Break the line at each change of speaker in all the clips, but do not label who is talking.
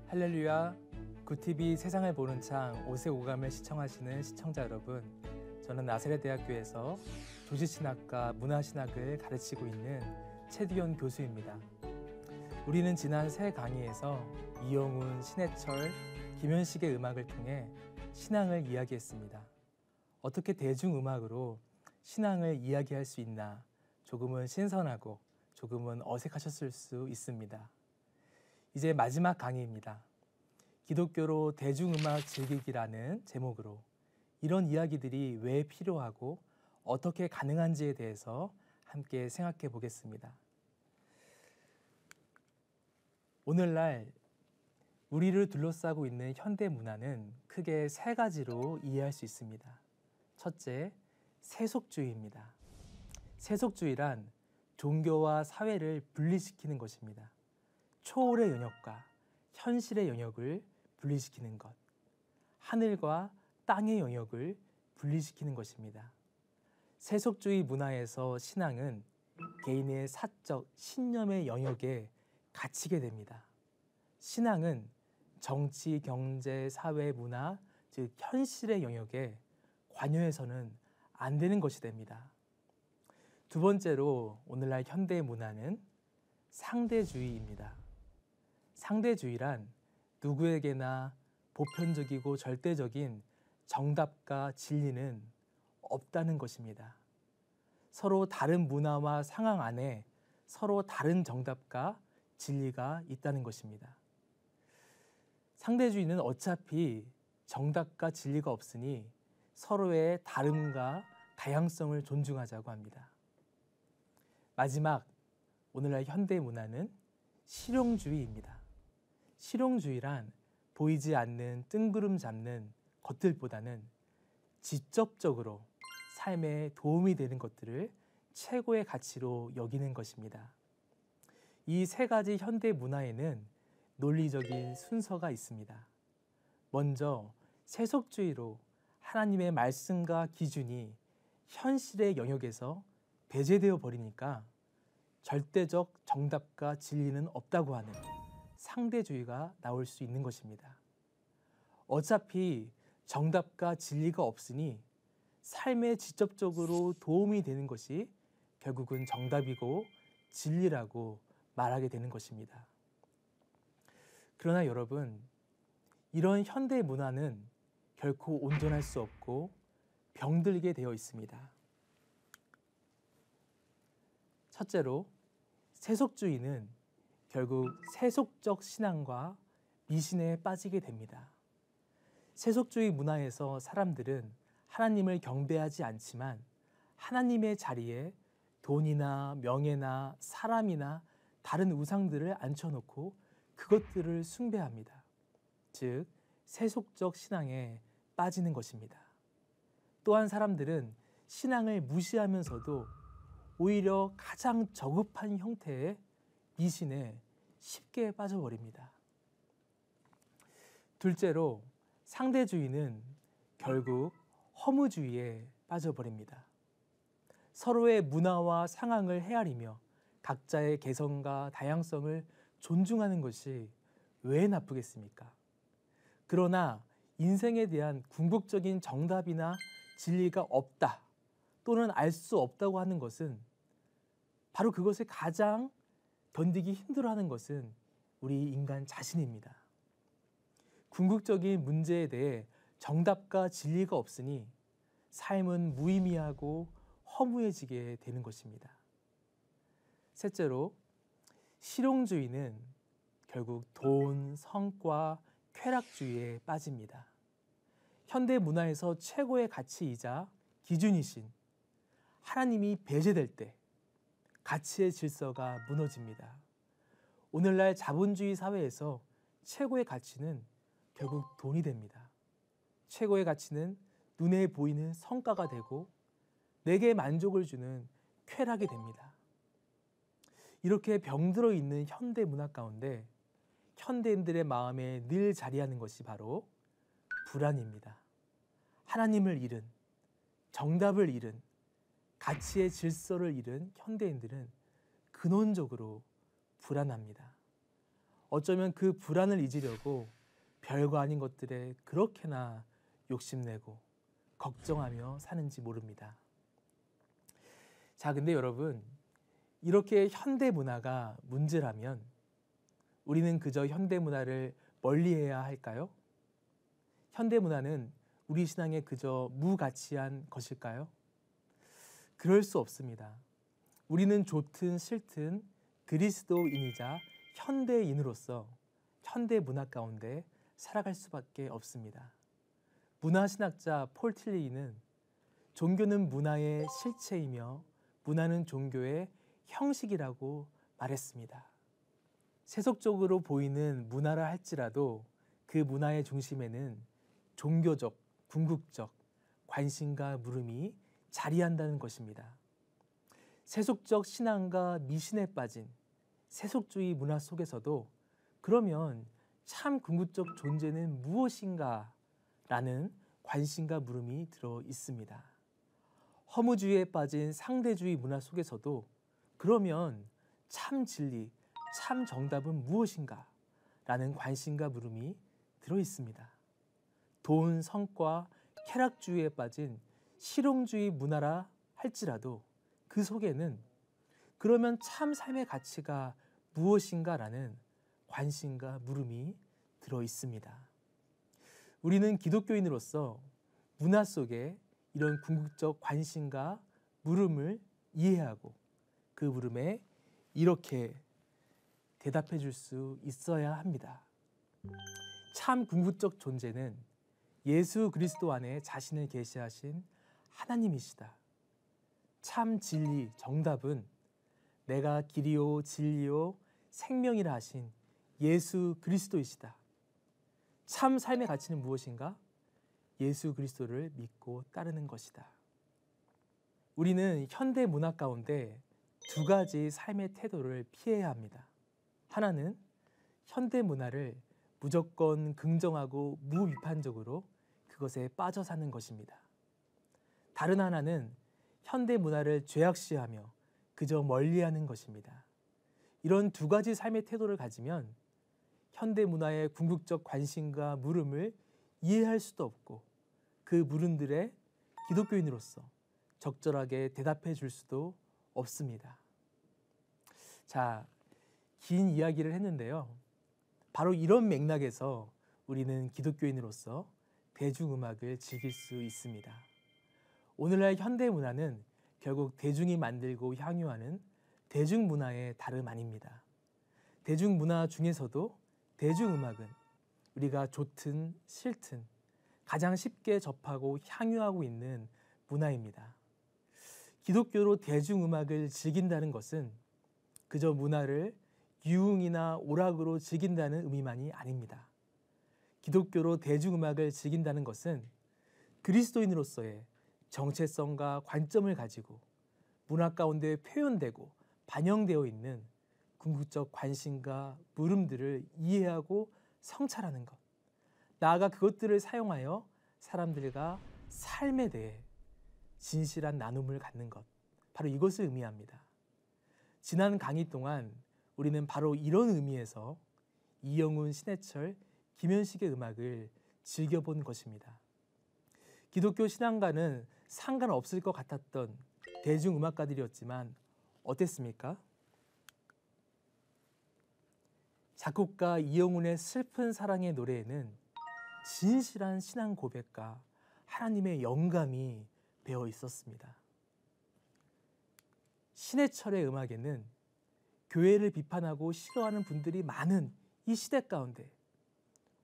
할렐루야, 굿TV 세상을 보는 창 5세 오감을 시청하시는 시청자 여러분, 저는 나사렛대학교에서 조지신학과 문화신학을 가르치고 있는 최두현 교수입니다. 우리는 지난 세 강의에서 이영훈, 신해철, 김현식의 음악을 통해 신앙을 이야기했습니다. 어떻게 대중음악으로 신앙을 이야기할 수 있나 조금은 신선하고 조금은 어색하셨을 수 있습니다. 이제 마지막 강의입니다. 기독교로 대중음악 즐기기라는 제목으로 이런 이야기들이 왜 필요하고 어떻게 가능한지에 대해서 함께 생각해 보겠습니다. 오늘날 우리를 둘러싸고 있는 현대 문화는 크게 세 가지로 이해할 수 있습니다. 첫째, 세속주의입니다. 세속주의란 종교와 사회를 분리시키는 것입니다. 초월의 영역과 현실의 영역을 분리시키는 것, 하늘과 땅의 영역을 분리시키는 것입니다. 세속주의 문화에서 신앙은 개인의 사적, 신념의 영역에 갇히게 됩니다. 신앙은 정치, 경제, 사회, 문화, 즉 현실의 영역에 관여해서는 안 되는 것이 됩니다. 두 번째로 오늘날 현대 문화는 상대주의입니다. 상대주의란 누구에게나 보편적이고 절대적인 정답과 진리는 없다는 것입니다. 서로 다른 문화와 상황 안에 서로 다른 정답과 진리가 있다는 것입니다. 상대주의는 어차피 정답과 진리가 없으니 서로의 다름과 다양성을 존중하자고 합니다. 마지막, 오늘날 현대 문화는 실용주의입니다. 실용주의란 보이지 않는 뜬구름 잡는 것들보다는 직접적으로 삶에 도움이 되는 것들을 최고의 가치로 여기는 것입니다. 이 세 가지 현대 문화에는 논리적인 순서가 있습니다. 먼저 세속주의로 하나님의 말씀과 기준이 현실의 영역에서 배제되어 버리니까 절대적 정답과 진리는 없다고 하는 상대주의가 나올 수 있는 것입니다. 어차피 정답과 진리가 없으니 삶에 직접적으로 도움이 되는 것이 결국은 정답이고 진리라고 말하게 되는 것입니다. 그러나 여러분, 이런 현대 문화는 결코 온전할 수 없고 병들게 되어 있습니다. 첫째로, 세속주의는 결국 세속적 신앙과 미신에 빠지게 됩니다. 세속주의 문화에서 사람들은 하나님을 경배하지 않지만 하나님의 자리에 돈이나 명예나 사람이나 다른 우상들을 앉혀놓고 그것들을 숭배합니다. 즉, 세속적 신앙에 빠지는 것입니다. 또한 사람들은 신앙을 무시하면서도 오히려 가장 저급한 형태의 미신에 쉽게 빠져버립니다. 둘째로, 상대주의는 결국 허무주의에 빠져버립니다. 서로의 문화와 상황을 헤아리며 각자의 개성과 다양성을 존중하는 것이 왜 나쁘겠습니까? 그러나 인생에 대한 궁극적인 정답이나 진리가 없다 또는 알 수 없다고 하는 것은 바로 그것을 가장 견디기 힘들어하는 것은 우리 인간 자신입니다. 궁극적인 문제에 대해 정답과 진리가 없으니 삶은 무의미하고 허무해지게 되는 것입니다. 셋째로, 실용주의는 결국 돈, 성과, 쾌락주의에 빠집니다. 현대 문화에서 최고의 가치이자 기준이신 하나님이 배제될 때 가치의 질서가 무너집니다. 오늘날 자본주의 사회에서 최고의 가치는 결국 돈이 됩니다. 최고의 가치는 눈에 보이는 성과가 되고 내게 만족을 주는 쾌락이 됩니다. 이렇게 병들어 있는 현대 문화 가운데 현대인들의 마음에 늘 자리하는 것이 바로 불안입니다. 하나님을 잃은, 정답을 잃은, 가치의 질서를 잃은 현대인들은 근원적으로 불안합니다. 어쩌면 그 불안을 잊으려고 별거 아닌 것들에 그렇게나 욕심내고 걱정하며 사는지 모릅니다. 자, 근데 여러분, 이렇게 현대 문화가 문제라면 우리는 그저 현대 문화를 멀리해야 할까요? 현대 문화는 우리 신앙에 그저 무가치한 것일까요? 그럴 수 없습니다. 우리는 좋든 싫든 그리스도인이자 현대인으로서 현대 문화 가운데 살아갈 수밖에 없습니다. 문화신학자 폴 틸리히는 종교는 문화의 실체이며 문화는 종교의 형식이라고 말했습니다. 세속적으로 보이는 문화라 할지라도 그 문화의 중심에는 종교적, 궁극적 관심과 물음이 자리한다는 것입니다. 세속적 신앙과 미신에 빠진 세속주의 문화 속에서도 그러면 참 궁극적 존재는 무엇인가? 라는 관심과 물음이 들어 있습니다. 허무주의에 빠진 상대주의 문화 속에서도 그러면 참 진리, 참 정답은 무엇인가? 라는 관심과 물음이 들어 있습니다. 돈, 성과, 쾌락주의에 빠진 실용주의 문화라 할지라도 그 속에는 그러면 참 삶의 가치가 무엇인가라는 관심과 물음이 들어 있습니다. 우리는 기독교인으로서 문화 속에 이런 궁극적 관심과 물음을 이해하고 그 물음에 이렇게 대답해 줄 수 있어야 합니다. 참 궁극적 존재는 예수 그리스도 안에 자신을 계시하신 하나님이시다. 참 진리, 정답은 내가 길이요 진리요 생명이라 하신 예수 그리스도이시다. 참 삶의 가치는 무엇인가? 예수 그리스도를 믿고 따르는 것이다. 우리는 현대 문화 가운데 두 가지 삶의 태도를 피해야 합니다. 하나는 현대 문화를 무조건 긍정하고 무비판적으로 그것에 빠져 사는 것입니다. 다른 하나는 현대 문화를 죄악시하며 그저 멀리하는 것입니다. 이런 두 가지 삶의 태도를 가지면 현대 문화의 궁극적 관심과 물음을 이해할 수도 없고 그 물음들에 기독교인으로서 적절하게 대답해 줄 수도 없습니다. 자, 긴 이야기를 했는데요. 바로 이런 맥락에서 우리는 기독교인으로서 대중음악을 즐길 수 있습니다. 오늘날 현대 문화는 결국 대중이 만들고 향유하는 대중문화의 다름 아닙니다. 대중문화 중에서도 대중음악은 우리가 좋든 싫든 가장 쉽게 접하고 향유하고 있는 문화입니다. 기독교로 대중음악을 즐긴다는 것은 그저 문화를 유흥이나 오락으로 즐긴다는 의미만이 아닙니다. 기독교로 대중음악을 즐긴다는 것은 그리스도인으로서의 정체성과 관점을 가지고 문화 가운데 표현되고 반영되어 있는 궁극적 관심과 물음들을 이해하고 성찰하는 것, 나아가 그것들을 사용하여 사람들과 삶에 대해 진실한 나눔을 갖는 것, 바로 이것을 의미합니다. 지난 강의 동안 우리는 바로 이런 의미에서 이영훈, 신해철, 김현식의 음악을 즐겨본 것입니다. 기독교 신앙과는 상관없을 것 같았던 대중음악가들이었지만 어땠습니까? 작곡가 이영훈의 슬픈 사랑의 노래에는 진실한 신앙 고백과 하나님의 영감이 배어 있었습니다. 신해철의 음악에는 교회를 비판하고 싫어하는 분들이 많은 이 시대 가운데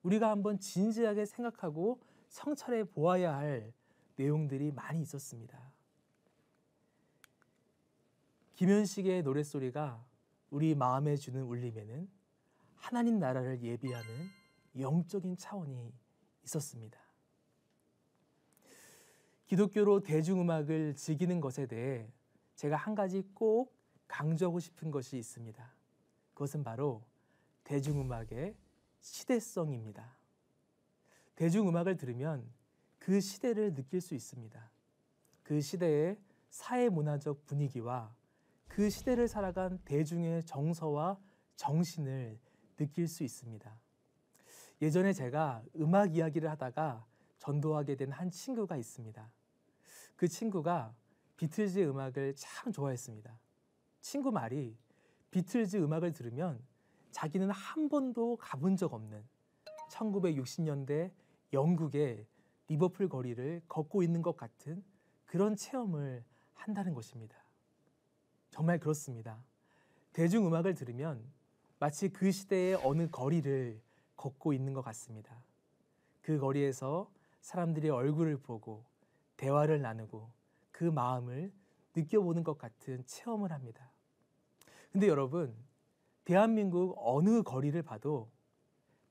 우리가 한번 진지하게 생각하고 성찰해 보아야 할 내용들이 많이 있었습니다. 김현식의 노랫소리가 우리 마음에 주는 울림에는 하나님 나라를 예비하는 영적인 차원이 있었습니다. 기독교로 대중음악을 즐기는 것에 대해 제가 한 가지 꼭 강조하고 싶은 것이 있습니다. 그것은 바로 대중음악의 시대성입니다. 대중음악을 들으면 그 시대를 느낄 수 있습니다. 그 시대의 사회문화적 분위기와 그 시대를 살아간 대중의 정서와 정신을 느낄 수 있습니다. 예전에 제가 음악 이야기를 하다가 전도하게 된 한 친구가 있습니다. 그 친구가 비틀즈의 음악을 참 좋아했습니다. 친구 말이 비틀즈 음악을 들으면 자기는 한 번도 가본 적 없는 1960년대 영국의 리버풀 거리를 걷고 있는 것 같은 그런 체험을 한다는 것입니다. 정말 그렇습니다. 대중음악을 들으면 마치 그 시대의 어느 거리를 걷고 있는 것 같습니다. 그 거리에서 사람들의 얼굴을 보고 대화를 나누고 그 마음을 느껴보는 것 같은 체험을 합니다. 근데 여러분, 대한민국 어느 거리를 봐도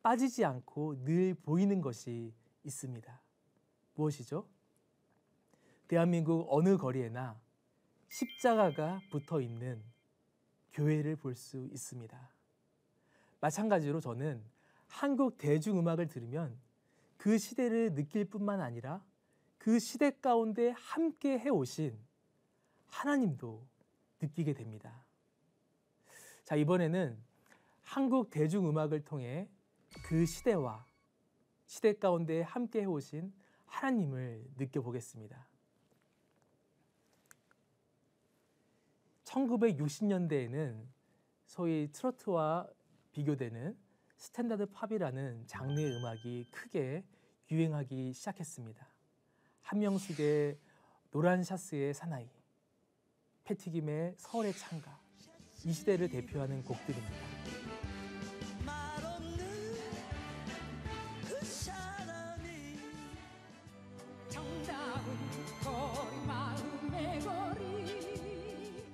빠지지 않고 늘 보이는 것이 있습니다. 무엇이죠? 대한민국 어느 거리에나 십자가가 붙어 있는 교회를 볼 수 있습니다. 마찬가지로 저는 한국 대중음악을 들으면 그 시대를 느낄 뿐만 아니라 그 시대 가운데 함께 해오신 하나님도 느끼게 됩니다. 자, 이번에는 한국 대중음악을 통해 그 시대와 시대 가운데 함께 해오신 하나님을 느껴보겠습니다. 1960년대에는 소위 트로트와 비교되는 스탠다드 팝이라는 장르의 음악이 크게 유행하기 시작했습니다. 한명숙의 노란 샤스의 사나이, 패티김의 서울의 창가, 이 시대를 대표하는 곡들입니다.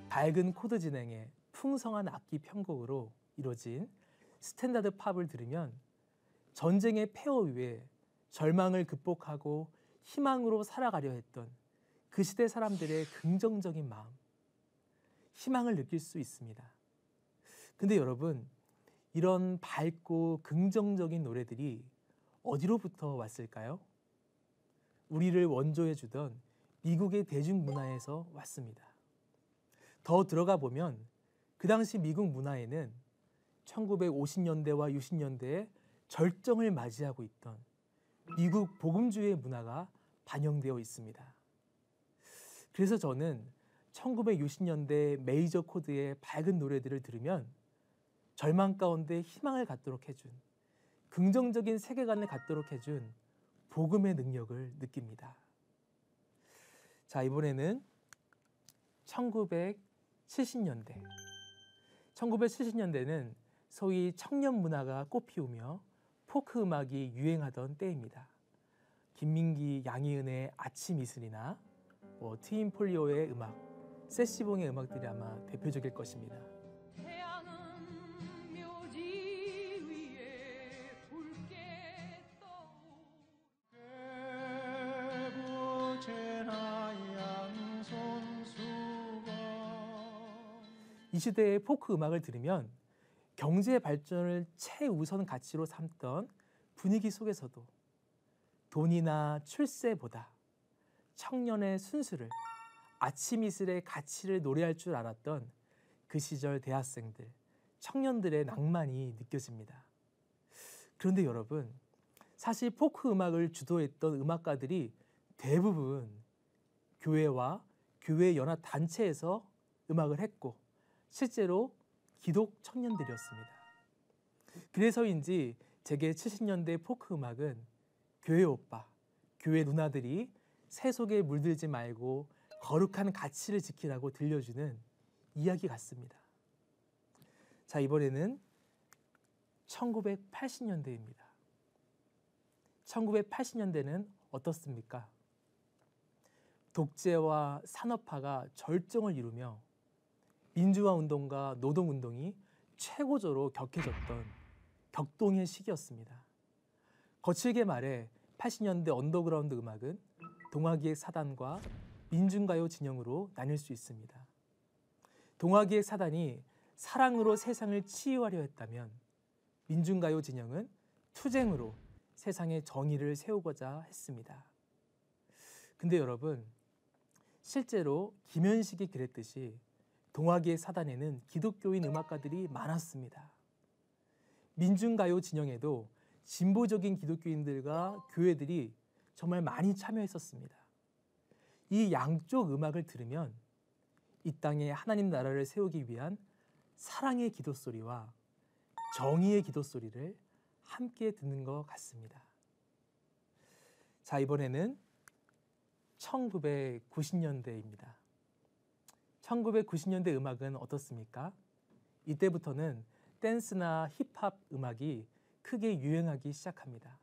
밝은 코드 진행에 풍성한 악기 편곡으로 이루어진 스탠다드 팝을 들으면 전쟁의 폐허 위에 절망을 극복하고 희망으로 살아가려 했던 그 시대 사람들의 긍정적인 마음, 희망을 느낄 수 있습니다. 근데 여러분, 이런 밝고 긍정적인 노래들이 어디로부터 왔을까요? 우리를 원조해 주던 미국의 대중문화에서 왔습니다. 더 들어가 보면 그 당시 미국 문화에는 1950년대와 60년대에 절정을 맞이하고 있던 미국 복음주의 문화가 반영되어 있습니다. 그래서 저는 1960년대 메이저 코드의 밝은 노래들을 들으면 절망 가운데 희망을 갖도록 해준, 긍정적인 세계관을 갖도록 해준 복음의 능력을 느낍니다. 자, 이번에는 1970년대. 1970년대는 소위 청년 문화가 꽃피우며 포크 음악이 유행하던 때입니다. 김민기, 양희은의 아침 이슬이나 트윈 폴리오의 음악, 세시봉의 음악들이 아마 대표적일 것입니다. 이 시대의 포크 음악을 들으면 경제 발전을 최우선 가치로 삼던 분위기 속에서도 돈이나 출세보다 청년의 순수를, 아침 이슬의 가치를 노래할 줄 알았던 그 시절 대학생들, 청년들의 낭만이 느껴집니다. 그런데 여러분, 사실 포크 음악을 주도했던 음악가들이 대부분 교회와 교회 연합 단체에서 음악을 했고 실제로 기독 청년들이었습니다. 그래서인지 제게 70년대 포크 음악은 교회 오빠, 교회 누나들이 세속에 물들지 말고 거룩한 가치를 지키라고 들려주는 이야기 같습니다. 자, 이번에는 1980년대입니다. 1980년대는 어떻습니까? 독재와 산업화가 절정을 이루며 민주화 운동과 노동 운동이 최고조로 격해졌던 격동의 시기였습니다. 거칠게 말해 80년대 언더그라운드 음악은 동아기획 사단과 민중가요 진영으로 나뉠 수 있습니다. 동아기획 사단이 사랑으로 세상을 치유하려 했다면 민중가요 진영은 투쟁으로 세상의 정의를 세우고자 했습니다. 근데 여러분, 실제로 김현식이 그랬듯이 동아기획 사단에는 기독교인 음악가들이 많았습니다. 민중가요 진영에도 진보적인 기독교인들과 교회들이 정말 많이 참여했었습니다. 이 양쪽 음악을 들으면 이 땅에 하나님 나라를 세우기 위한 사랑의 기도소리와 정의의 기도소리를 함께 듣는 것 같습니다. 자, 이번에는 1990년대입니다. 1990년대 음악은 어떻습니까? 이때부터는 댄스나 힙합 음악이 크게 유행하기 시작합니다.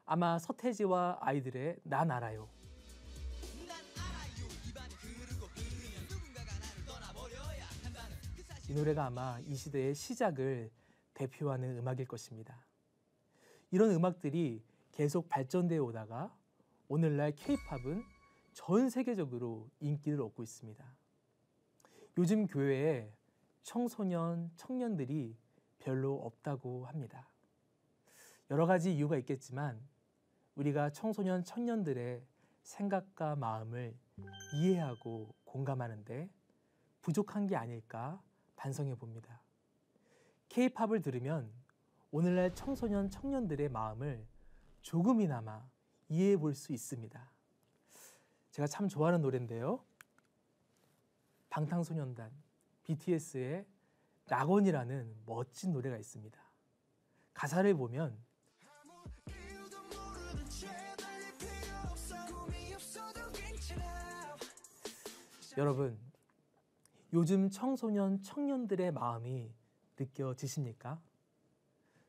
아마 서태지와 아이들의 난 알아요. 이 노래가 아마 이 시대의 시작을 대표하는 음악일 것입니다. 이런 음악들이 계속 발전되어 오다가 오늘날 K-팝은 전 세계적으로 인기를 얻고 있습니다. 요즘 교회에 청소년, 청년들이 별로 없다고 합니다. 여러 가지 이유가 있겠지만 우리가 청소년, 청년들의 생각과 마음을 이해하고 공감하는데 부족한 게 아닐까 반성해 봅니다. K-팝을 들으면 오늘날 청소년, 청년들의 마음을 조금이나마 이해해 볼 수 있습니다. 제가 참 좋아하는 노래인데요. 방탄소년단 BTS의 낙원이라는 멋진 노래가 있습니다. 가사를 보면 여러분, 요즘 청소년, 청년들의 마음이 느껴지십니까?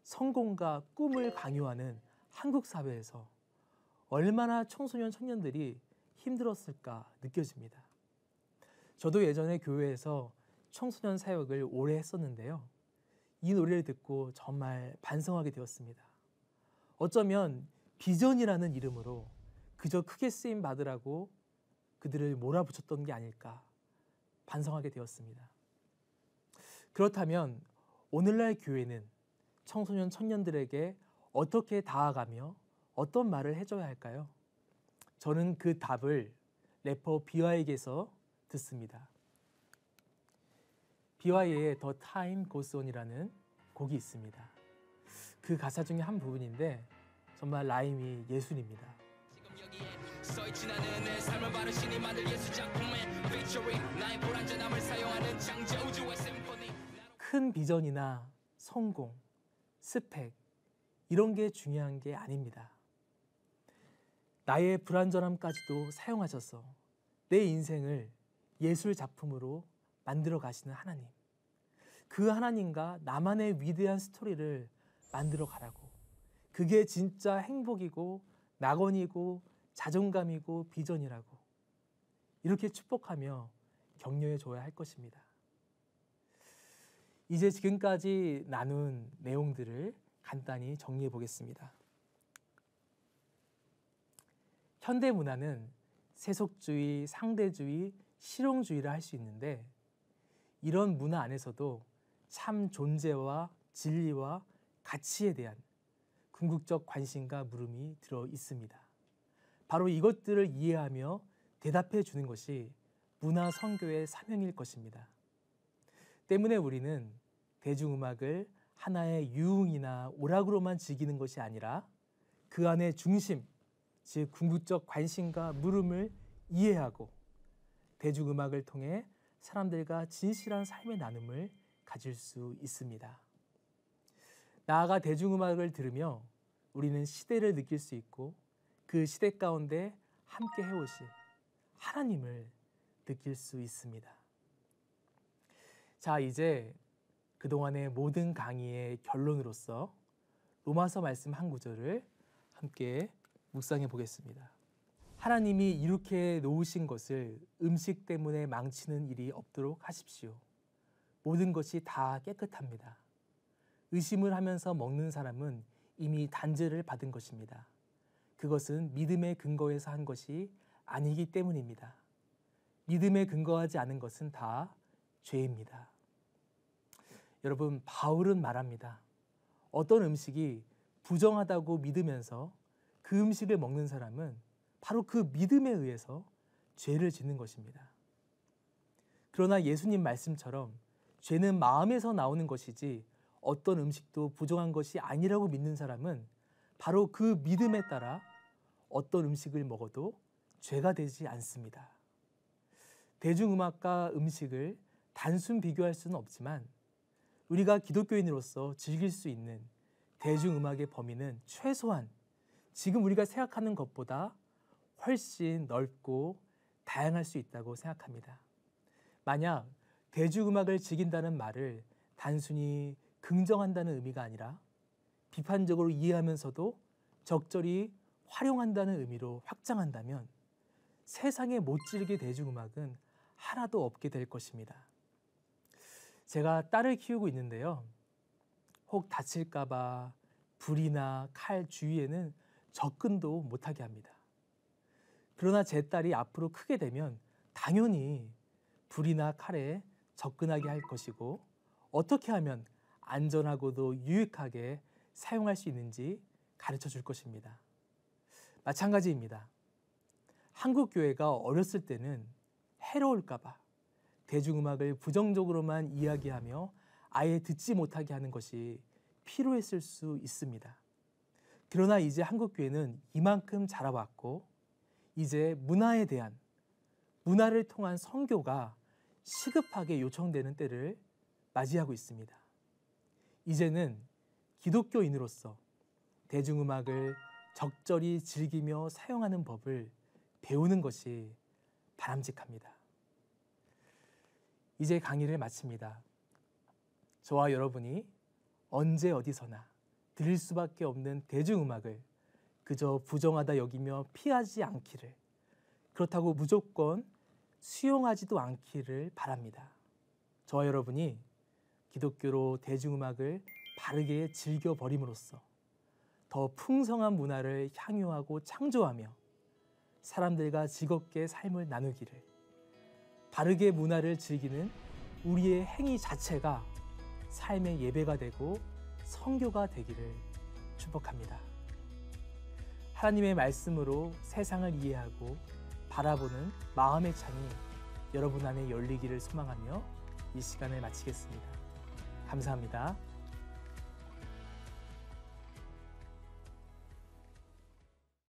성공과 꿈을 강요하는 한국 사회에서 얼마나 청소년, 청년들이 힘들었을까 느껴집니다. 저도 예전에 교회에서 청소년 사역을 오래 했었는데요. 이 노래를 듣고 정말 반성하게 되었습니다. 어쩌면 비전이라는 이름으로 그저 크게 쓰임 받으라고 그들을 몰아붙였던 게 아닐까 반성하게 되었습니다. 그렇다면 오늘날 교회는 청소년, 청년들에게 어떻게 다가가며 어떤 말을 해줘야 할까요? 저는 그 답을 래퍼 비와이에게서 듣습니다. 비와이의 The Time Goes On이라는 곡이 있습니다. 그 가사 중에 한 부분인데 정말 라임이 예술입니다. 큰 비전이나 성공, 스펙 이런 게 중요한 게 아닙니다. 나의 불완전함까지도 사용하셔서 내 인생을 예술 작품으로 만들어 가시는 하나님. 그 하나님과 나만의 위대한 스토리를 만들어 가라고. 그게 진짜 행복이고 낙원이고 자존감이고 비전이라고. 이렇게 축복하며 격려해 줘야 할 것입니다. 이제 지금까지 나눈 내용들을 간단히 정리해 보겠습니다. 현대 문화는 세속주의, 상대주의, 실용주의를 할 수 있는데 이런 문화 안에서도 참 존재와 진리와 가치에 대한 궁극적 관심과 물음이 들어 있습니다. 바로 이것들을 이해하며 대답해 주는 것이 문화 선교의 사명일 것입니다. 때문에 우리는 대중음악을 하나의 유흥이나 오락으로만 즐기는 것이 아니라 그 안의 중심, 즉 궁극적 관심과 물음을 이해하고 대중음악을 통해 사람들과 진실한 삶의 나눔을 가질 수 있습니다. 나아가 대중음악을 들으며 우리는 시대를 느낄 수 있고 그 시대 가운데 함께 해오신 하나님을 느낄 수 있습니다. 자, 이제 그동안의 모든 강의의 결론으로서 로마서 말씀 한 구절을 함께 묵상해 보겠습니다. 하나님이 이렇게 놓으신 것을 음식 때문에 망치는 일이 없도록 하십시오. 모든 것이 다 깨끗합니다. 의심을 하면서 먹는 사람은 이미 단죄를 받은 것입니다. 그것은 믿음의 근거에서 한 것이 아니기 때문입니다. 믿음에 근거하지 않은 것은 다 죄입니다. 여러분, 바울은 말합니다. 어떤 음식이 부정하다고 믿으면서 그 음식을 먹는 사람은 바로 그 믿음에 의해서 죄를 짓는 것입니다. 그러나 예수님 말씀처럼 죄는 마음에서 나오는 것이지 어떤 음식도 부정한 것이 아니라고 믿는 사람은 바로 그 믿음에 따라 어떤 음식을 먹어도 죄가 되지 않습니다. 대중음악과 음식을 단순 비교할 수는 없지만 우리가 기독교인으로서 즐길 수 있는 대중음악의 범위는 최소한 지금 우리가 생각하는 것보다 훨씬 넓고 다양할 수 있다고 생각합니다. 만약 대중음악을 즐긴다는 말을 단순히 긍정한다는 의미가 아니라 비판적으로 이해하면서도 적절히 활용한다는 의미로 확장한다면 세상에 못 즐길 대중음악은 하나도 없게 될 것입니다. 제가 딸을 키우고 있는데요. 혹 다칠까봐 불이나 칼 주위에는 접근도 못하게 합니다. 그러나 제 딸이 앞으로 크게 되면 당연히 불이나 칼에 접근하게 할 것이고 어떻게 하면 안전하고도 유익하게 사용할 수 있는지 가르쳐 줄 것입니다. 마찬가지입니다. 한국 교회가 어렸을 때는 해로울까봐 대중음악을 부정적으로만 이야기하며 아예 듣지 못하게 하는 것이 필요했을 수 있습니다. 그러나 이제 한국 교회는 이만큼 자라왔고 이제 문화에 대한 문화를 통한 선교가 시급하게 요청되는 때를 맞이하고 있습니다. 이제는 기독교인으로서 대중음악을 적절히 즐기며 사용하는 법을 배우는 것이 바람직합니다. 이제 강의를 마칩니다. 저와 여러분이 언제 어디서나 들을 수밖에 없는 대중음악을 그저 부정하다 여기며 피하지 않기를, 그렇다고 무조건 수용하지도 않기를 바랍니다. 저와 여러분이 기독교로 대중음악을 바르게 즐겨버림으로써 더 풍성한 문화를 향유하고 창조하며 사람들과 즐겁게 삶을 나누기를, 바르게 문화를 즐기는 우리의 행위 자체가 삶의 예배가 되고 선교가 되기를 축복합니다. 하나님의 말씀으로 세상을 이해하고 바라보는 마음의 창이 여러분 안에 열리기를 소망하며 이 시간을 마치겠습니다. 감사합니다.